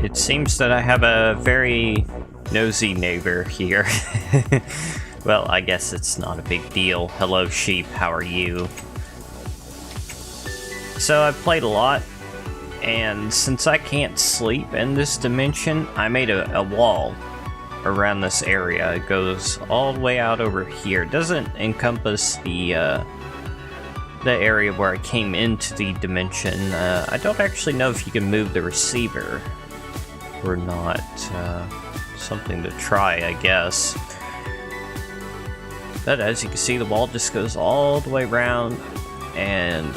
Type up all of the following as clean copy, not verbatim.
It seems that I have a very nosy neighbor here. Well, I guess it's not a big deal. Hello, sheep, how are you? So I've played a lot, and since I can't sleep in this dimension, I made a wall around this area. It goes all the way out over here. It doesn't encompass the area where I came into the dimension. I don't actually know if you can move the receiver or not. Something to try, I guess. But as you can see, the wall just goes all the way around, and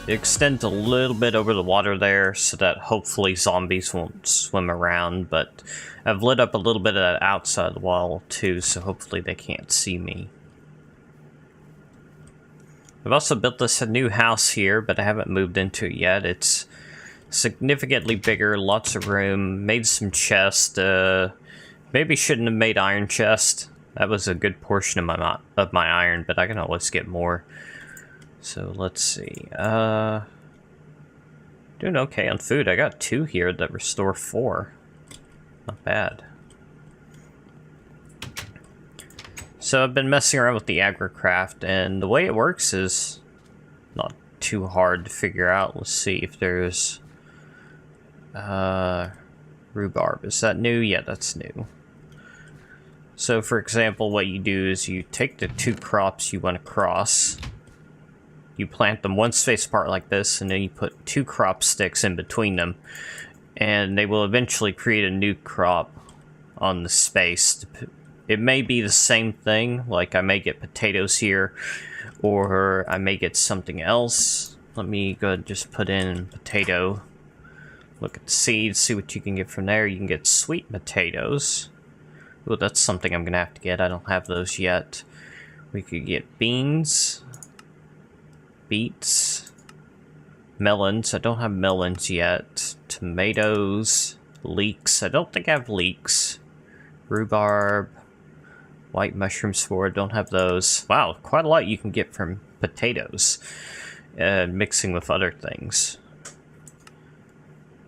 it extends a little bit over the water there so that hopefully zombies won't swim around, but I've lit up a little bit of that outside the wall too, so hopefully they can't see me. I've also built this new house here, but I haven't moved into it yet. It's significantly bigger, lots of room, made some chests. Maybe shouldn't have made iron chest. That was a good portion of my iron, but I can always get more. So let's see. Doing okay on food. I got 2 here that restore 4. Not bad. So I've been messing around with the AgriCraft, and the way it works is not too hard to figure out. Let's see if there's rhubarb. Is that new? Yeah, that's new. So for example, what you do is you take the 2 crops you want to cross, you plant them 1 space apart like this, and then you put 2 crop sticks in between them, and they will eventually create a new crop on the space. It may be the same thing, like I may get potatoes here, or I may get something else. Let me go ahead and just put in potato. Look at the seeds, see what you can get from there. You can get sweet potatoes. Well, that's something I'm gonna have to get. I don't have those yet. We could get beans, beets, melons. I don't have melons yet. Tomatoes, leeks. I don't think I have leeks. Rhubarb, white mushroom spore. Don't have those. Wow, quite a lot you can get from potatoes, mixing with other things.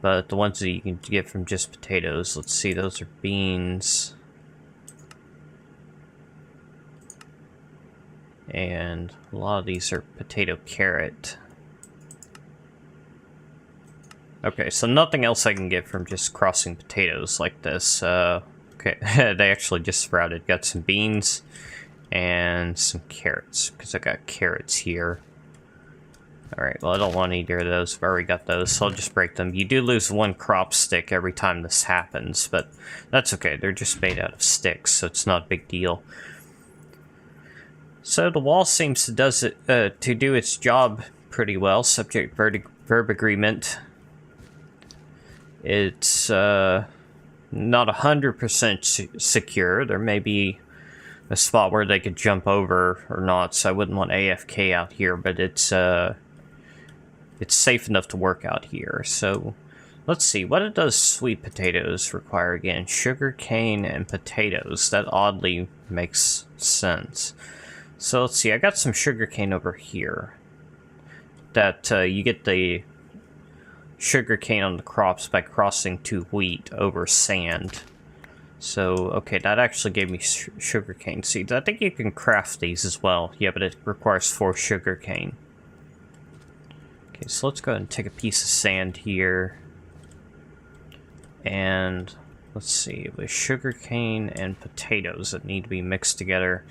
But the ones that you can get from just potatoes, let's see, those are beans. And a lot of these are potato carrot. Okay, so nothing else I can get from just crossing potatoes like this. Okay, they actually just sprouted. Got some beans and some carrots, because I got carrots here. Alright, well I don't want either of those. I've already got those, so I'll just break them. You do lose 1 crop stick every time this happens, but that's okay. They're just made out of sticks, so it's not a big deal. So the wall seems to do its job pretty well, subject verb agreement. It's not 100% secure. There may be a spot where they could jump over or not, so I wouldn't want AFK out here, but it's safe enough to work out here. So let's see, what does sweet potatoes require again? Sugar cane and potatoes. That oddly makes sense. So let's see, I got some sugar cane over here. That you get the sugar cane on the crops by crossing 2 wheat over sand. So, okay, that actually gave me sugar cane seeds. I think you can craft these as well. Yeah, but it requires 4 sugar cane. Okay, so let's go ahead and take a piece of sand here. And let's see, with sugar cane and potatoes that need to be mixed together.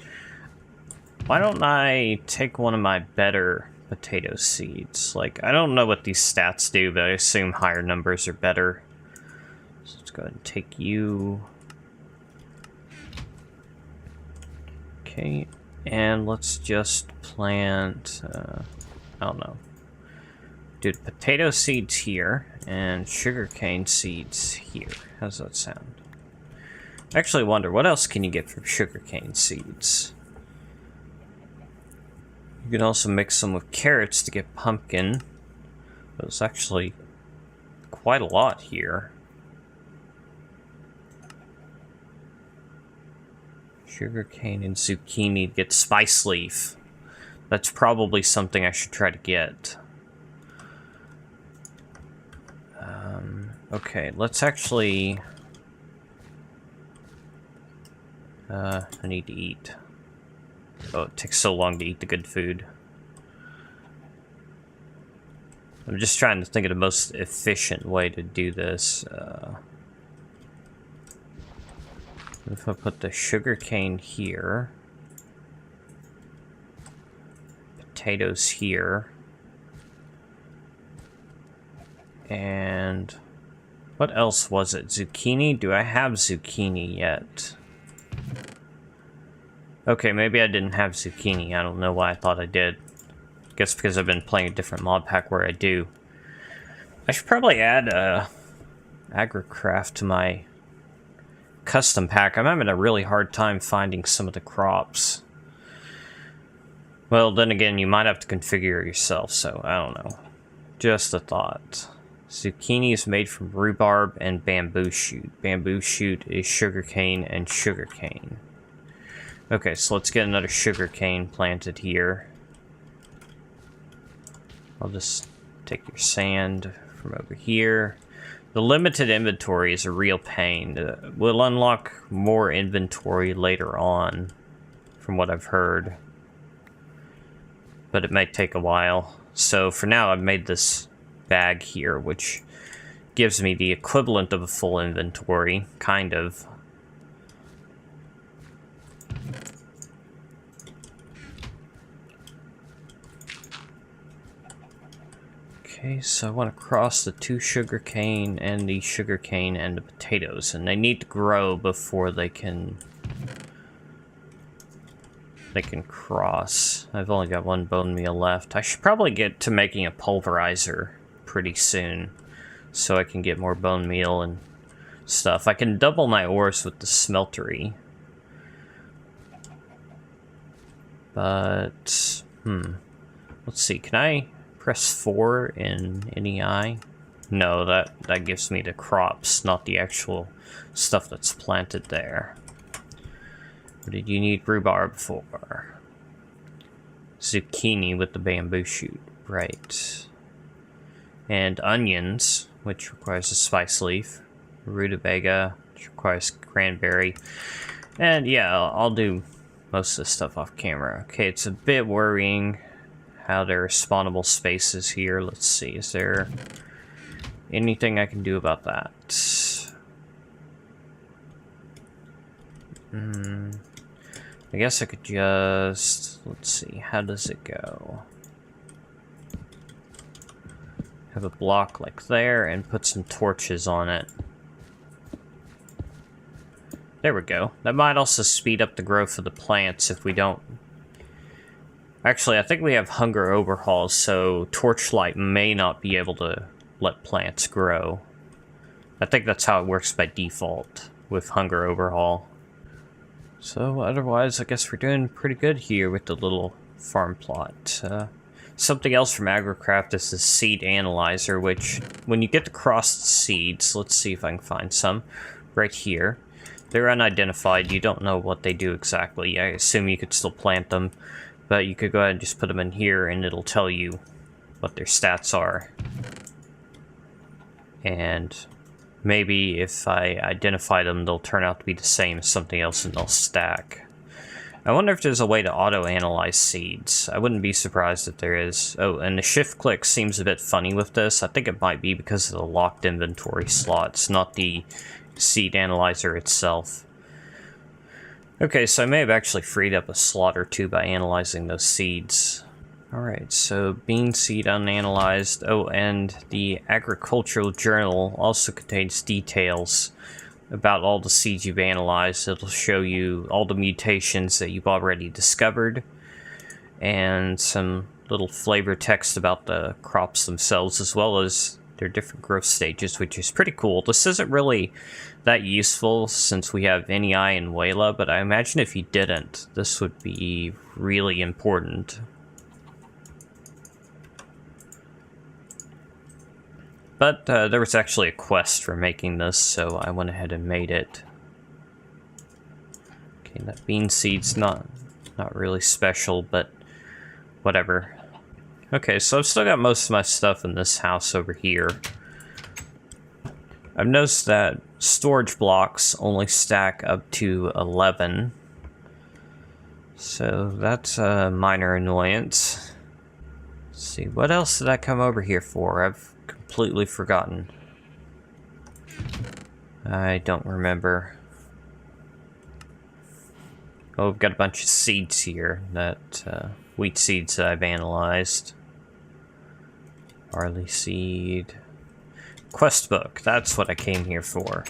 Why don't I take one of my better potato seeds? Like, I don't know what these stats do, but I assume higher numbers are better. So let's go ahead and take you. Okay, and let's just plant, I don't know. Do potato seeds here, and sugarcane seeds here. How's that sound? I actually wonder, what else can you get from sugarcane seeds? You can also mix them with carrots to get pumpkin. There's actually quite a lot here. Sugarcane and zucchini to get spice leaf. That's probably something I should try to get. Okay, let's actually... I need to eat. Oh, it takes so long to eat the good food. I'm just trying to think of the most efficient way to do this. If I put the sugar cane here, potatoes here, and what else was it? Zucchini? Do I have zucchini yet? Okay, maybe I didn't have zucchini. I don't know why I thought I did. Guess because I've been playing a different mod pack where I do. I should probably add AgriCraft to my custom pack. I'm having a really hard time finding some of the crops. Well, then again, you might have to configure it yourself, so I don't know. Just a thought. Zucchini is made from rhubarb and bamboo shoot. Bamboo shoot is sugarcane and sugarcane. Okay, so let's get another sugarcane planted here. I'll just take your sand from over here. The limited inventory is a real pain. We'll unlock more inventory later on, from what I've heard. But it might take a while. So for now, I've made this bag here, which gives me the equivalent of a full inventory, kind of. Okay, so I want to cross the two sugarcane and the sugarcane and the potatoes, and they need to grow before they can cross. I've only got one bone meal left. I should probably get to making a pulverizer pretty soon, so I can get more bone meal and stuff. I can double my ores with the smeltery. But, let's see, can I press 4 in any eye? No, that gives me the crops, not the actual stuff that's planted there. What did you need rhubarb for? Zucchini with the bamboo shoot, right. And onions, which requires a spice leaf. Rutabaga, which requires cranberry. And yeah, I'll do most of this stuff off camera. Okay, it's a bit worrying how there are spawnable spaces here. Let's see, is there anything I can do about that? I guess I could just, let's see, how does it go? Have a block like there and put some torches on it. There we go. That might also speed up the growth of the plants if we don't. Actually, I think we have hunger overhauls, so torchlight may not be able to let plants grow. I think that's how it works by default with hunger overhaul. So otherwise, I guess we're doing pretty good here with the little farm plot. Something else from AgriCraft is the seed analyzer, which when you get the crossed seeds, let's see if I can find some right here. They're unidentified. You don't know what they do exactly. I assume you could still plant them, but you could go ahead and just put them in here and it'll tell you what their stats are. And maybe if I identify them, they'll turn out to be the same as something else and they'll stack. I wonder if there's a way to auto-analyze seeds. I wouldn't be surprised if there is. Oh, and the shift click seems a bit funny with this. I think it might be because of the locked inventory slots, not the seed analyzer itself. Okay, so I may have actually freed up a slot or two by analyzing those seeds. Alright, so bean seed unanalyzed. Oh, and the agricultural journal also contains details about all the seeds you've analyzed. It'll show you all the mutations that you've already discovered and some little flavor text about the crops themselves, as well as their different growth stages, which is pretty cool. This isn't really that useful since we have NEI and Wayla, but I imagine if you didn't, this would be really important. But there was actually a quest for making this, so I went ahead and made it. Okay, that bean seed's not really special, but whatever. Okay, so I've still got most of my stuff in this house over here. I've noticed that storage blocks only stack up to 11. So that's a minor annoyance. Let's see, what else did I come over here for? I've completely forgotten. I don't remember. Oh, we've got a bunch of seeds here, that wheat seeds that I've analyzed. Barley seed. Quest book, that's what I came here for.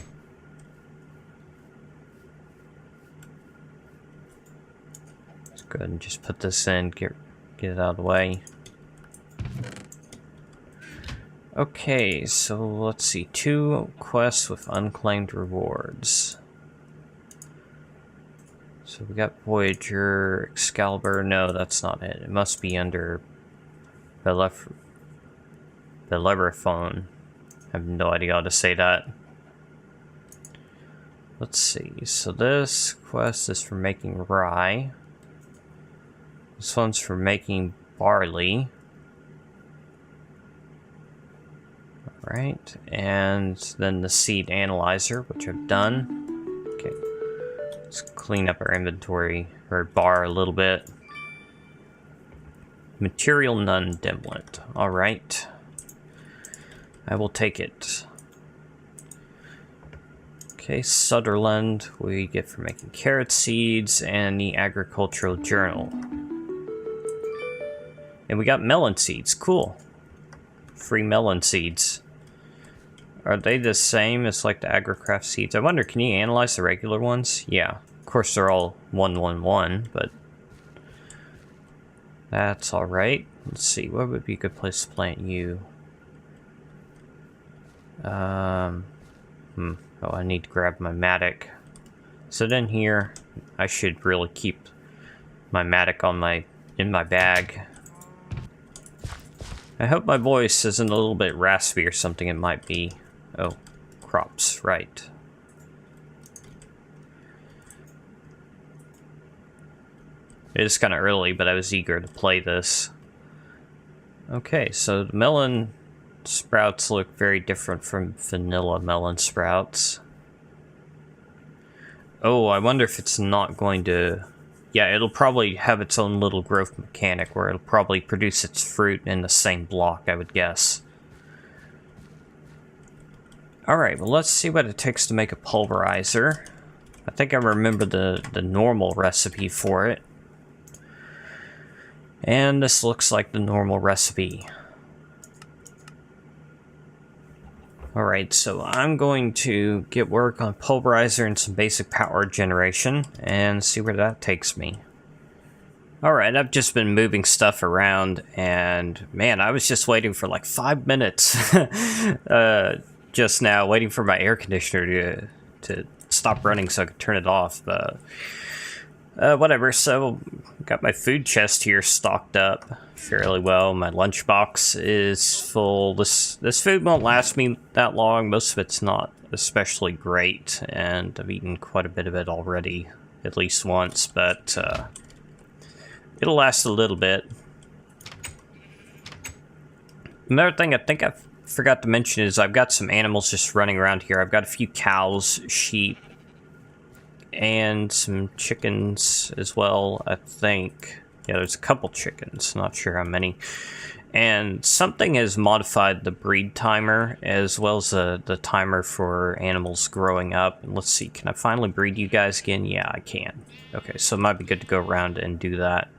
Let's go ahead and just put this in, get it out of the way. Okay, so let's see, 2 quests with unclaimed rewards. So we got Voyager, Excalibur. No, that's not it. It must be under Bellerophon. I have no idea how to say that. Let's see. So this quest is for making rye. This one's for making barley. Alright, and then the seed analyzer, which I've done. Okay. Let's clean up our inventory, or bar a little bit. Material none dimwit. Alright. I will take it. Okay, Sutherland we get for making carrot seeds and the agricultural journal. And we got melon seeds. Cool. Free melon seeds. Are they the same as like the AgriCraft seeds? I wonder, can you analyze the regular ones? Yeah. Of course they're all 111, but that's alright. Let's see, what would be a good place to plant you? Oh, I need to grab my mattock. So then here, I should really keep my mattock on in my bag. I hope my voice isn't a little bit raspy or something. It might be. Oh, crops, right. It is kind of early, but I was eager to play this. Okay, so the melon sprouts look very different from vanilla melon sprouts. Oh, I wonder if it's not going to... Yeah, it'll probably have its own little growth mechanic where it'll probably produce its fruit in the same block, I would guess. Alright, well let's see what it takes to make a pulverizer. I think I remember the normal recipe for it. And this looks like the normal recipe. Alright, so I'm going to get work on pulverizer and some basic power generation and see where that takes me. Alright, I've just been moving stuff around and man, I was just waiting for like 5 minutes just now, waiting for my air conditioner to stop running so I could turn it off. Whatever, so got my food chest here stocked up fairly well. My lunchbox is full. This food won't last me that long. Most of it's not especially great, and I've eaten quite a bit of it already, at least once, but it'll last a little bit. Another thing I think I forgot to mention is I've got some animals just running around here. I've got a few cows, sheep, and some chickens as well, I think. Yeah, there's a couple chickens, not sure how many. And something has modified the breed timer as well as the timer for animals growing up. And let's see, can I finally breed you guys again? Yeah, I can. Okay, so it might be good to go around and do that.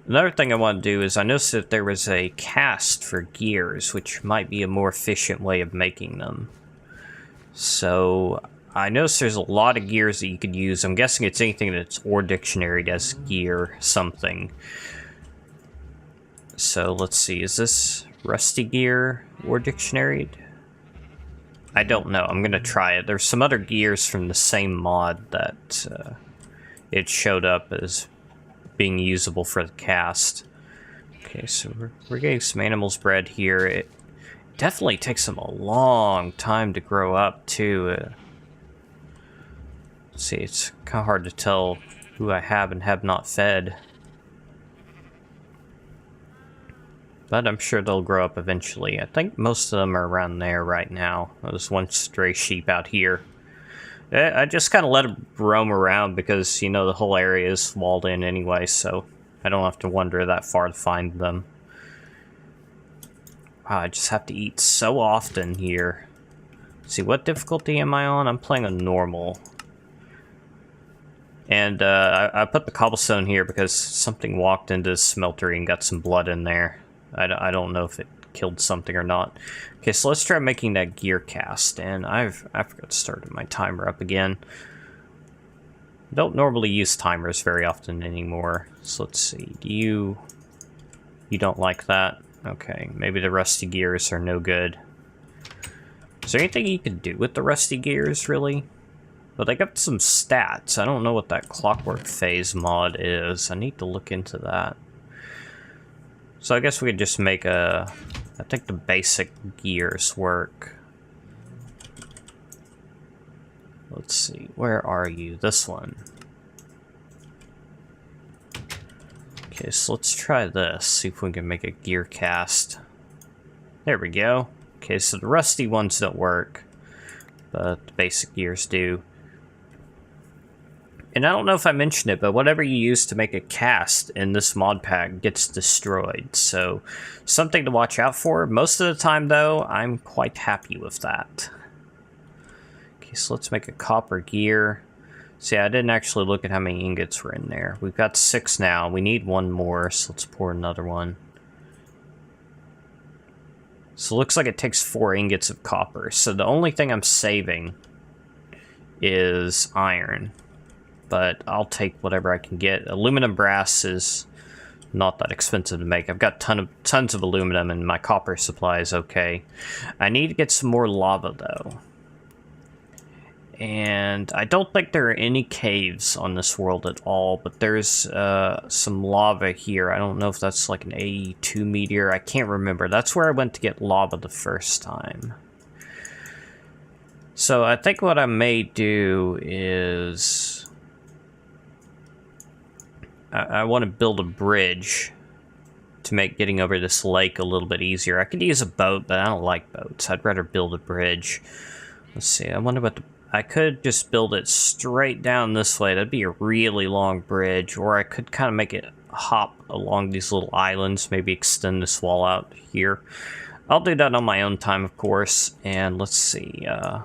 Another thing I want to do is I noticed that there was a cast for gears, which might be a more efficient way of making them. So I noticed there's a lot of gears that you could use. I'm guessing it's anything that's or dictionaried as gear something. So let's see, is this rusty gear or dictionaried? I don't know, I'm gonna try it. There's some other gears from the same mod that it showed up as being usable for the cast. Okay, so we're getting some animals bred here. It definitely takes them a long time to grow up too. Let's see, it's kind of hard to tell who I have and have not fed. But I'm sure they'll grow up eventually. I think most of them are around there right now. There's one stray sheep out here. I just kind of let them roam around because, you know, the whole area is walled in anyway, so I don't have to wander that far to find them. Wow, I just have to eat so often here. Let's see, what difficulty am I on? I'm playing on normal. And I put the cobblestone here because something walked into the smeltery and got some blood in there. I don't know if it killed something or not. Okay, so let's try making that gear cast, and I forgot to start my timer up again. Don't normally use timers very often anymore. So let's see. You don't like that? Okay, maybe the rusty gears are no good. Is there anything you can do with the rusty gears, really? But they got some stats. I don't know what that clockwork phase mod is. I need to look into that. So I guess we could just make a... I think the basic gears work. Let's see. Where are you? This one. Okay, so let's try this. See if we can make a gear cast. There we go. Okay, so the rusty ones don't work, but the basic gears do. And I don't know if I mentioned it, but whatever you use to make a cast in this mod pack gets destroyed. So, something to watch out for. Most of the time, though, I'm quite happy with that. Okay, so let's make a copper gear. See, I didn't actually look at how many ingots were in there. We've got 6 now. We need 1 more, so let's pour another one. So it looks like it takes 4 ingots of copper. So the only thing I'm saving is iron. But I'll take whatever I can get. Aluminum brass is not that expensive to make. I've got tons of aluminum and my copper supply is okay. I need to get some more lava though. And I don't think there are any caves on this world at all, but there's some lava here. I don't know if that's like an AE2 meteor. I can't remember. That's where I went to get lava the first time. So I think what I may do is... I want to build a bridge to make getting over this lake a little bit easier. I could use a boat, but I don't like boats. I'd rather build a bridge. Let's see, I wonder what I could just build it straight down this way. That'd be a really long bridge. Or I could kind of make it hop along these little islands. Maybe extend this wall out here. I'll do that on my own time, of course. And let's see, I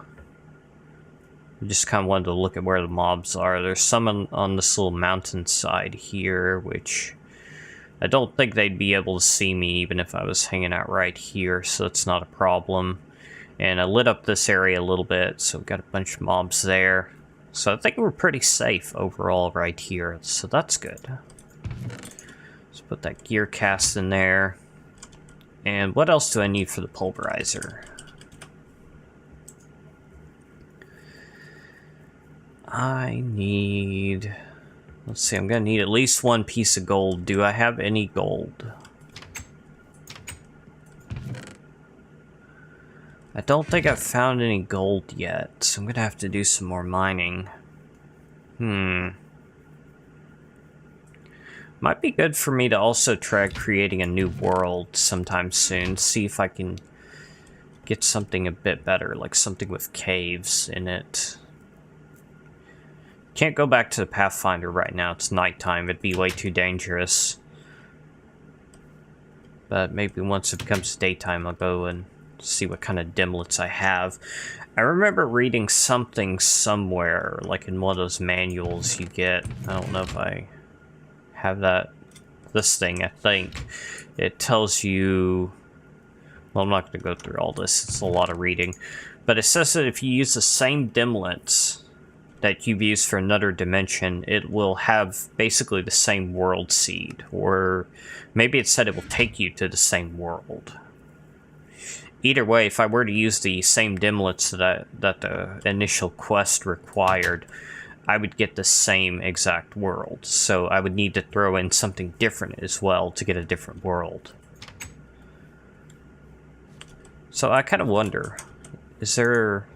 just kind of wanted to look at where the mobs are. There's some on this little mountainside here, which I don't think they'd be able to see me even if I was hanging out right here, so it's not a problem. And I lit up this area a little bit, so we've got a bunch of mobs there. So I think we're pretty safe overall right here, so that's good. Let's put that gear cast in there. And what else do I need for the pulverizer? I need... Let's see, I'm going to need at least 1 piece of gold. Do I have any gold? I don't think I've found any gold yet, so I'm going to have to do some more mining. Might be good for me to also try creating a new world sometime soon. See if I can get something a bit better, like something with caves in it. Can't go back to the Pathfinder right now. It's nighttime. It'd be way too dangerous. But maybe once it becomes daytime, I'll go and see what kind of dimlets I have. I remember reading something somewhere, like in one of those manuals you get. I don't know if I have that. This thing, I think. It tells you... Well, I'm not going to go through all this. It's a lot of reading. But it says that if you use the same dimlets that you've used for another dimension, it will have basically the same world seed. Or maybe it said it will take you to the same world. Either way, if I were to use the same dimlets that the initial quest required, I would get the same exact world. So I would need to throw in something different as well to get a different world. So I kind of wonder, is there...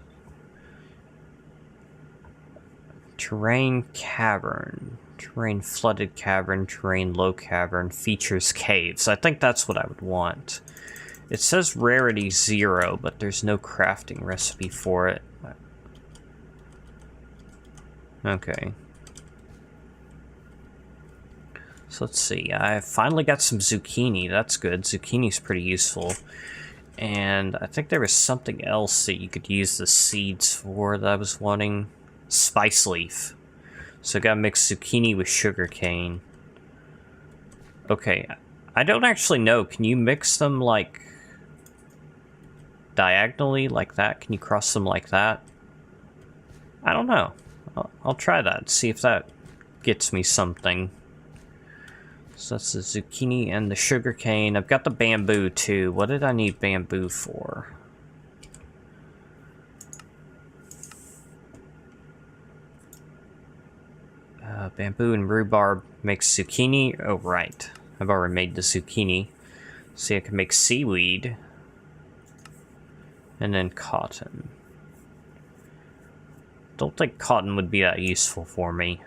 Terrain cavern. Terrain flooded cavern, terrain low cavern, features caves. I think that's what I would want. It says rarity 0, but there's no crafting recipe for it. Okay. So let's see. I finally got some zucchini. That's good. Zucchini's pretty useful. And I think there was something else that you could use the seeds for that I was wanting. Spice leaf. So I gotta mix zucchini with sugarcane. Okay. I don't actually know. Can you mix them like diagonally like that? Can you cross them like that? I don't know. I'll try that. See if that gets me something. So that's the zucchini and the sugarcane. I've got the bamboo too. What did I need bamboo for? Bamboo and rhubarb makes zucchini. Oh, right. I've already made the zucchini. See, I can make seaweed. And then cotton. Don't think cotton would be that useful for me.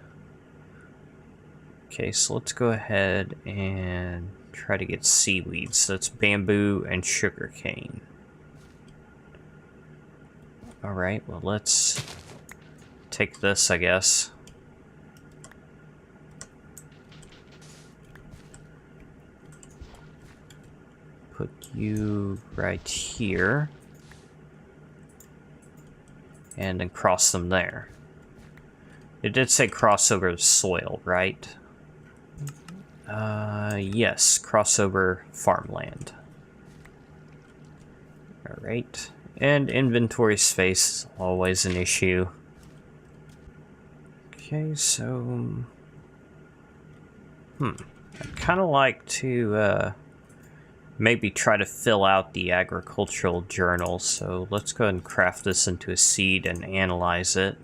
Okay, so let's go ahead and try to get seaweed. So that's bamboo and sugarcane. Alright, well let's take this, I guess. Put you right here. And then cross them there. It did say cross over the soil, right? Yes, crossover farmland. Alright. And inventory space is always an issue. Okay, so... I'd kind of like to, maybe try to fill out the agricultural journal, so let's go ahead and craft this into a seed and analyze it.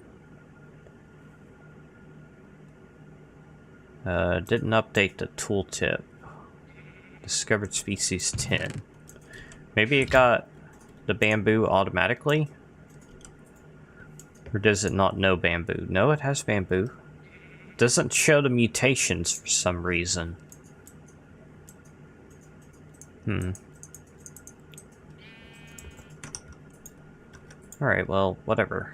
Didn't update the tooltip. Discovered species 10. Maybe it got the bamboo automatically? Or does it not know bamboo? No, it has bamboo. Doesn't show the mutations for some reason. Alright, well, whatever.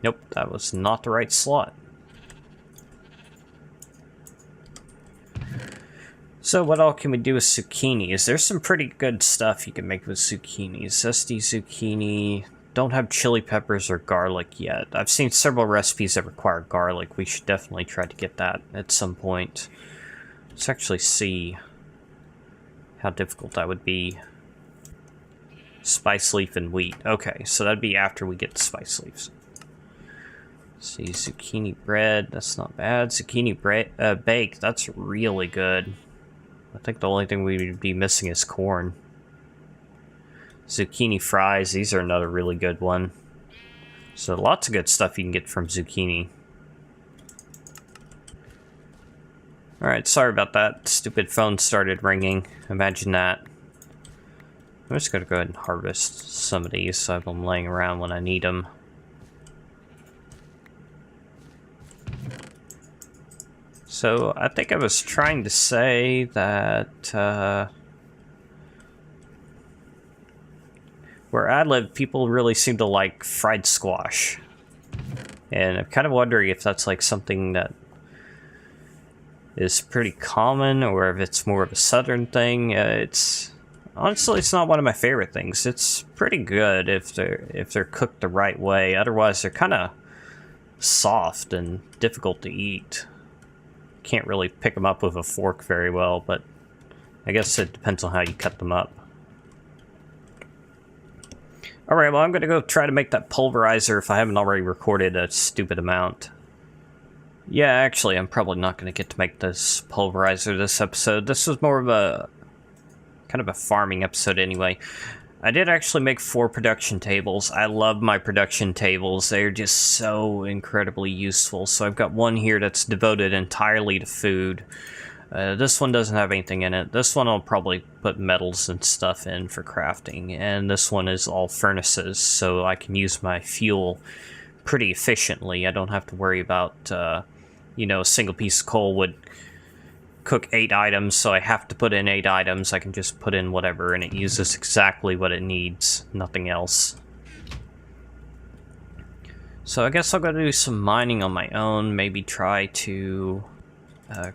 Nope, that was not the right slot. So what all can we do with zucchinis? There's some pretty good stuff you can make with zucchinis. Zesty zucchini. Don't have chili peppers or garlic yet. I've seen several recipes that require garlic. We should definitely try to get that at some point. Let's actually see how difficult that would be. Spice leaf and wheat. Okay, so that'd be after we get the spice leaves. Let's see, zucchini bread. That's not bad. Zucchini bread, baked. That's really good. I think the only thing we would be missing is corn. Zucchini fries. These are another really good one. So lots of good stuff you can get from zucchini. Alright, sorry about that. Stupid phone started ringing. Imagine that. I'm just going to go ahead and harvest some of these so I have them laying around when I need them. So, I think I was trying to say that, where I live, people really seem to like fried squash. And I'm kind of wondering if that's like something that is pretty common, or if it's more of a southern thing. Honestly, it's not one of my favorite things. It's pretty good if they're cooked the right way. Otherwise, they're kind of soft and difficult to eat. Can't really pick them up with a fork very well, but I guess it depends on how you cut them up. Alright, well, I'm going to go try to make that pulverizer if I haven't already recorded a stupid amount. Yeah, actually, I'm probably not going to get to make this pulverizer this episode. This was more of a kind of a farming episode anyway. I did actually make 4 production tables. I love my production tables. They're just so incredibly useful. So I've got one here that's devoted entirely to food. This one doesn't have anything in it. This one I'll probably put metals and stuff in for crafting. And this one is all furnaces, so I can use my fuel pretty efficiently. I don't have to worry about you know, a single piece of coal would cook 8 items, so I have to put in 8 items. I can just put in whatever, and it uses exactly what it needs, nothing else. So I guess I'll go do some mining on my own, maybe try to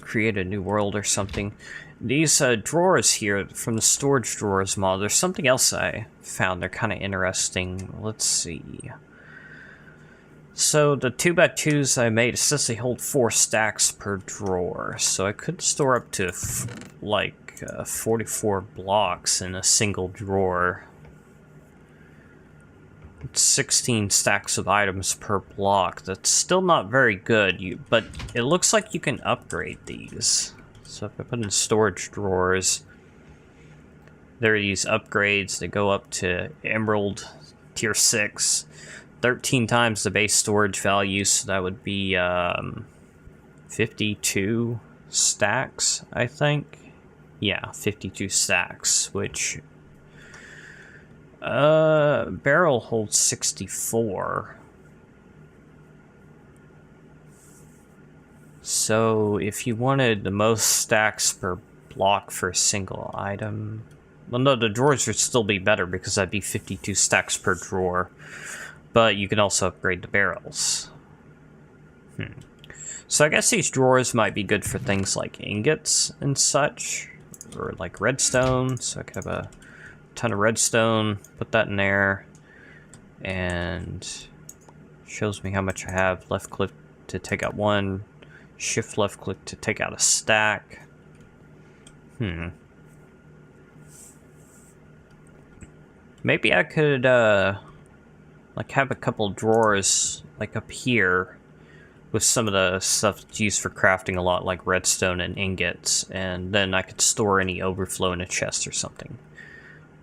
create a new world or something. These drawers here, from the storage drawers mod, there's something else I found. They're kind of interesting. Let's see. So the 2x2s I made, it says they hold 4 stacks per drawer. So I could store up to like 44 blocks in a single drawer. It's 16 stacks of items per block. That's still not very good, but it looks like you can upgrade these. So if I put in storage drawers, there are these upgrades that go up to Emerald Tier 6. 13 times the base storage value, so that would be 52 stacks, I think. Yeah, 52 stacks, which barrel holds 64. So if you wanted the most stacks per block for a single item, well, no, the drawers would still be better because that'd be 52 stacks per drawer. But you can also upgrade the barrels. So I guess these drawers might be good for things like ingots and such, or like redstone. So I could have a ton of redstone, put that in there, and shows me how much I have. Left click to take out one, shift left click to take out a stack. Maybe I could like have a couple drawers like up here with some of the stuff that's used for crafting a lot, like redstone and ingots, and then I could store any overflow in a chest or something.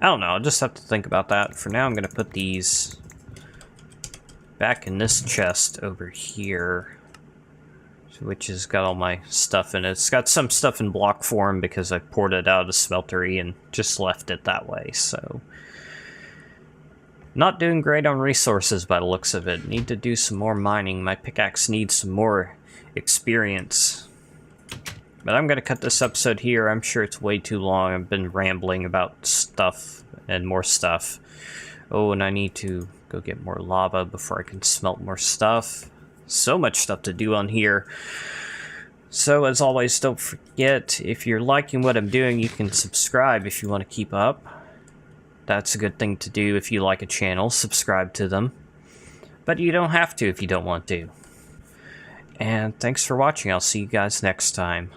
I don't know, I'll just have to think about that. For now, I'm going to put these back in this chest over here, which has got all my stuff in it. It's got some stuff in block form because I poured it out of the smeltery and just left it that way, so not doing great on resources by the looks of it. Need to do some more mining. My pickaxe needs some more experience. But I'm going to cut this episode here. I'm sure it's way too long. I've been rambling about stuff and more stuff. Oh, and I need to go get more lava before I can smelt more stuff. So much stuff to do on here. So as always, don't forget, if you're liking what I'm doing, you can subscribe if you want to keep up. That's a good thing to do if you like a channel, subscribe to them. But you don't have to if you don't want to. And thanks for watching. I'll see you guys next time.